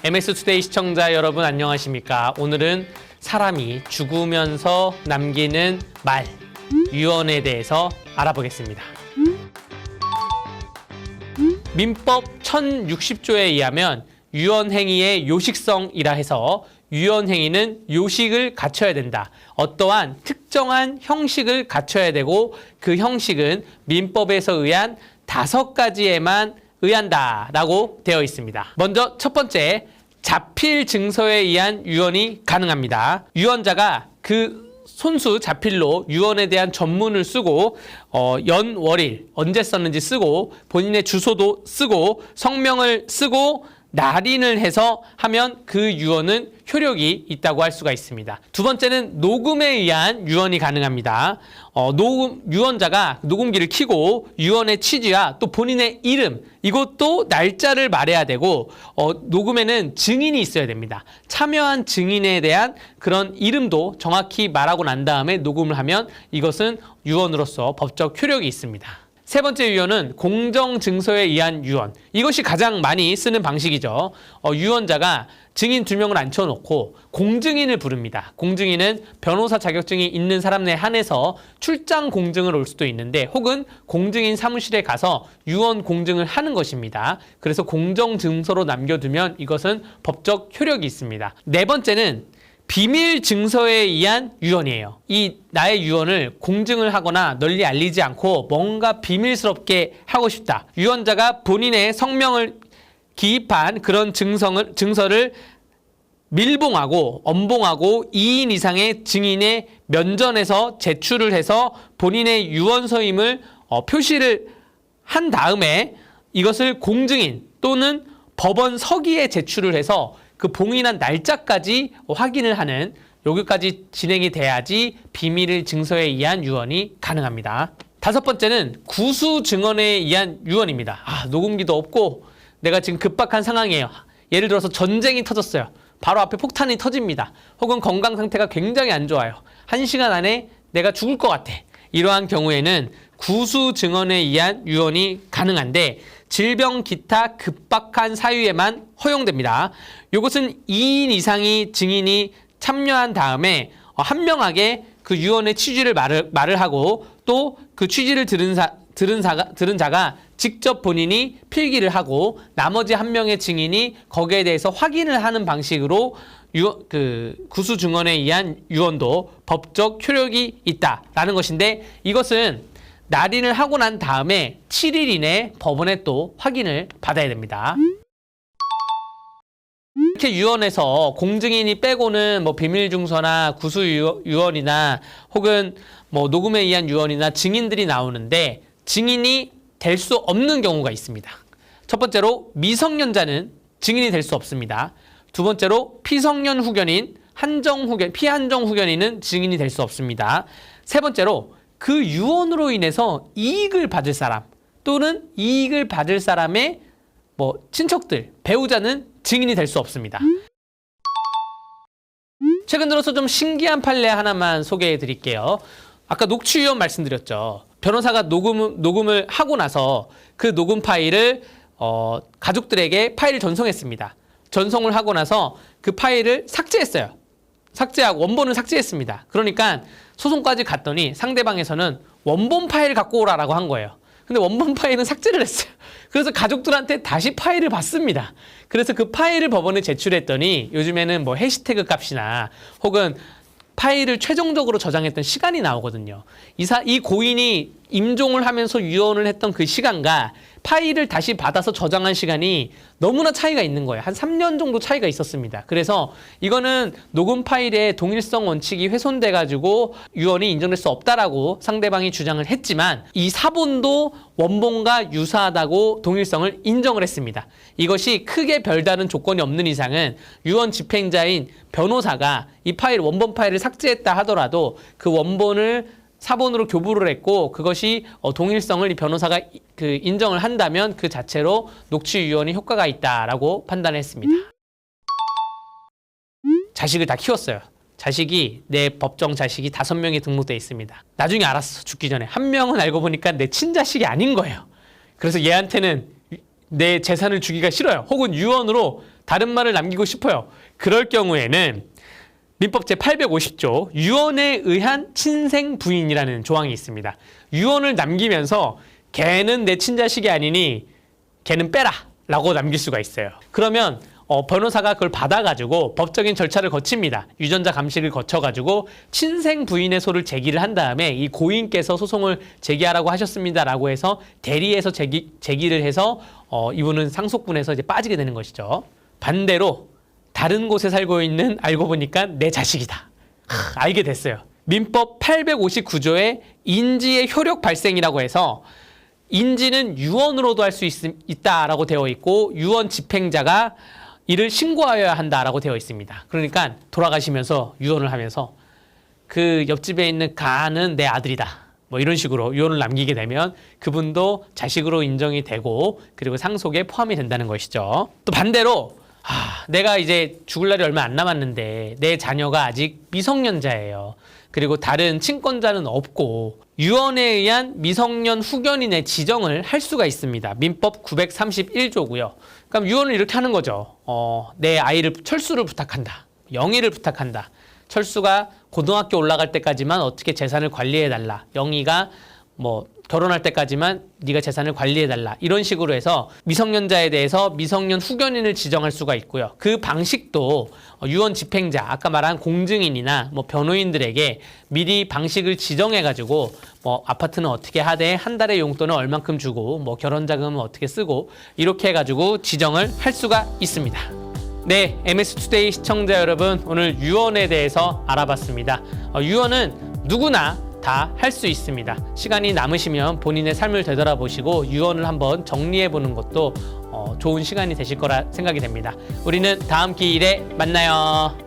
MS투데이 시청자 여러분 안녕하십니까? 오늘은 사람이 죽으면서 남기는 말, 유언에 대해서 알아보겠습니다. 민법 1060조에 의하면 유언행위의 요식성이라 해서 유언행위는 요식을 갖춰야 된다. 어떠한 특정한 형식을 갖춰야 되고 그 형식은 민법에서 의한 5가지에만 의한다라고 되어 있습니다. 먼저 첫 번째, 자필 증서에 의한 유언이 가능합니다. 유언자가 그 손수 자필로 유언에 대한 전문을 쓰고 연, 월일 언제 썼는지 쓰고 본인의 주소도 쓰고 성명을 쓰고 날인을 해서 하면 그 유언은 효력이 있다고 할 수가 있습니다. 두 번째는 녹음에 의한 유언이 가능합니다. 유언자가 녹음기를 켜고 유언의 취지와 또 본인의 이름, 이것도 날짜를 말해야 되고 녹음에는 증인이 있어야 됩니다. 참여한 증인에 대한 그런 이름도 정확히 말하고 난 다음에 녹음을 하면 이것은 유언으로서 법적 효력이 있습니다. 세 번째 유언은 공정증서에 의한 유언. 이것이 가장 많이 쓰는 방식이죠. 유언자가 증인 2명을 앉혀놓고 공증인을 부릅니다. 공증인은 변호사 자격증이 있는 사람에 한해서 출장 공증을 올 수도 있는데 혹은 공증인 사무실에 가서 유언 공증을 하는 것입니다. 그래서 공정증서로 남겨두면 이것은 법적 효력이 있습니다. 네 번째는 비밀 증서에 의한 유언이에요. 이 나의 유언을 공증을 하거나 널리 알리지 않고 뭔가 비밀스럽게 하고 싶다. 유언자가 본인의 성명을 기입한 그런 증서를 밀봉하고 엄봉하고 2인 이상의 증인의 면전에서 제출을 해서 본인의 유언서임을 표시를 한 다음에 이것을 공증인 또는 법원 서기에 제출을 해서 그 봉인한 날짜까지 확인을 하는 여기까지 진행이 돼야지 비밀 증서에 의한 유언이 가능합니다. 다섯 번째는 구수 증언에 의한 유언입니다. 녹음기도 없고 내가 지금 급박한 상황이에요. 예를 들어서 전쟁이 터졌어요. 바로 앞에 폭탄이 터집니다. 혹은 건강 상태가 굉장히 안 좋아요. 1시간 안에 내가 죽을 것 같아. 이러한 경우에는 구수 증언에 의한 유언이 가능한데 질병 기타 급박한 사유에만 허용됩니다. 이것은 2인 이상의 증인이 참여한 다음에 한명하게 그 유언의 취지를 말을 하고 또 그 취지를 들은 자가 직접 본인이 필기를 하고 나머지 1명의 증인이 거기에 대해서 확인을 하는 방식으로 구수 증언에 의한 유언도 법적 효력이 있다라는 것인데 이것은 날인을 하고 난 다음에 7일 이내 법원에 또 확인을 받아야 됩니다. 이렇게 유언에서 공증인이 빼고는 뭐 비밀증서나 구수유언이나 혹은 뭐 녹음에 의한 유언이나 증인들이 나오는데 증인이 될 수 없는 경우가 있습니다. 첫 번째로 미성년자는 증인이 될 수 없습니다. 두 번째로 피성년 후견인, 피한정 후견인은 증인이 될 수 없습니다. 세 번째로 그 유언으로 인해서 이익을 받을 사람 또는 이익을 받을 사람의 친척들, 배우자는 증인이 될 수 없습니다. 최근 들어서 좀 신기한 판례 하나만 소개해 드릴게요. 아까 녹취유언 말씀드렸죠. 변호사가 녹음을 하고 나서 그 녹음 파일을 가족들에게 파일을 전송했습니다. 전송을 하고 나서 그 파일을 삭제했어요. 삭제하고 원본을 삭제했습니다. 그러니까 소송까지 갔더니 상대방에서는 원본 파일을 갖고 오라라고 한 거예요. 근데 원본 파일은 삭제를 했어요. 그래서 가족들한테 다시 파일을 받습니다. 그래서 그 파일을 법원에 제출했더니 요즘에는 뭐 해시태그 값이나 혹은 파일을 최종적으로 저장했던 시간이 나오거든요. 이 고인이 임종을 하면서 유언을 했던 그 시간과 파일을 다시 받아서 저장한 시간이 너무나 차이가 있는 거예요. 한 3년 정도 차이가 있었습니다. 그래서 이거는 녹음 파일의 동일성 원칙이 훼손돼가지고 유언이 인정될 수 없다라고 상대방이 주장을 했지만 이 사본도 원본과 유사하다고 동일성을 인정을 했습니다. 이것이 크게 별다른 조건이 없는 이상은 유언 집행자인 변호사가 이 원본 파일을 삭제했다 하더라도 그 원본을 사본으로 교부를 했고 그것이 동일성을 이 변호사가 인정을 한다면 그 자체로 녹취 유언이 효과가 있다라고 판단했습니다. 자식을 다 키웠어요. 자식이 내 법정 자식이 5명이 등록돼 있습니다. 나중에 알았어. 죽기 전에. 1명은 알고 보니까 내 친자식이 아닌 거예요. 그래서 얘한테는 내 재산을 주기가 싫어요. 혹은 유언으로 다른 말을 남기고 싶어요. 그럴 경우에는 민법 제850조 유언에 의한 친생 부인이라는 조항이 있습니다. 유언을 남기면서 걔는 내 친자식이 아니니 걔는 빼라 라고 남길 수가 있어요. 그러면 변호사가 그걸 받아가지고 법적인 절차를 거칩니다. 유전자 감식을 거쳐가지고 친생 부인의 소를 제기를 한 다음에 이 고인께서 소송을 제기하라고 하셨습니다라고 해서 대리해서 제기를 해서 이분은 상속분에서 이제 빠지게 되는 것이죠. 반대로 다른 곳에 살고 있는 알고 보니까 내 자식이다. 알게 됐어요. 민법 859조에 인지의 효력 발생이라고 해서 인지는 유언으로도 할 수 있다라고 되어 있고 유언 집행자가 이를 신고하여야 한다라고 되어 있습니다. 그러니까 돌아가시면서 유언을 하면서 그 옆집에 있는 가는 내 아들이다. 뭐 이런 식으로 유언을 남기게 되면 그분도 자식으로 인정이 되고 그리고 상속에 포함이 된다는 것이죠. 또 반대로 내가 이제 죽을 날이 얼마 안 남았는데 내 자녀가 아직 미성년자예요. 그리고 다른 친권자는 없고 유언에 의한 미성년 후견인의 지정을 할 수가 있습니다. 민법 931조고요. 그럼 유언을 이렇게 하는 거죠. 내 아이를 철수를 부탁한다. 영희를 부탁한다. 철수가 고등학교 올라갈 때까지만 어떻게 재산을 관리해달라. 영희가 뭐 결혼할 때까지만 네가 재산을 관리해달라. 이런 식으로 해서 미성년자에 대해서 미성년 후견인을 지정할 수가 있고요. 그 방식도 유언 집행자, 아까 말한 공증인이나 뭐 변호인들에게 미리 방식을 지정해가지고 뭐 아파트는 어떻게 하되 한 달에 용돈은 얼만큼 주고 뭐 결혼자금은 어떻게 쓰고 이렇게 해가지고 지정을 할 수가 있습니다. 네, MS투데이 시청자 여러분, 오늘 유언에 대해서 알아봤습니다. 유언은 누구나 다 할 수 있습니다. 시간이 남으시면 본인의 삶을 되돌아보시고 유언을 한번 정리해보는 것도 좋은 시간이 되실 거라 생각이 됩니다. 우리는 다음 기회에 만나요.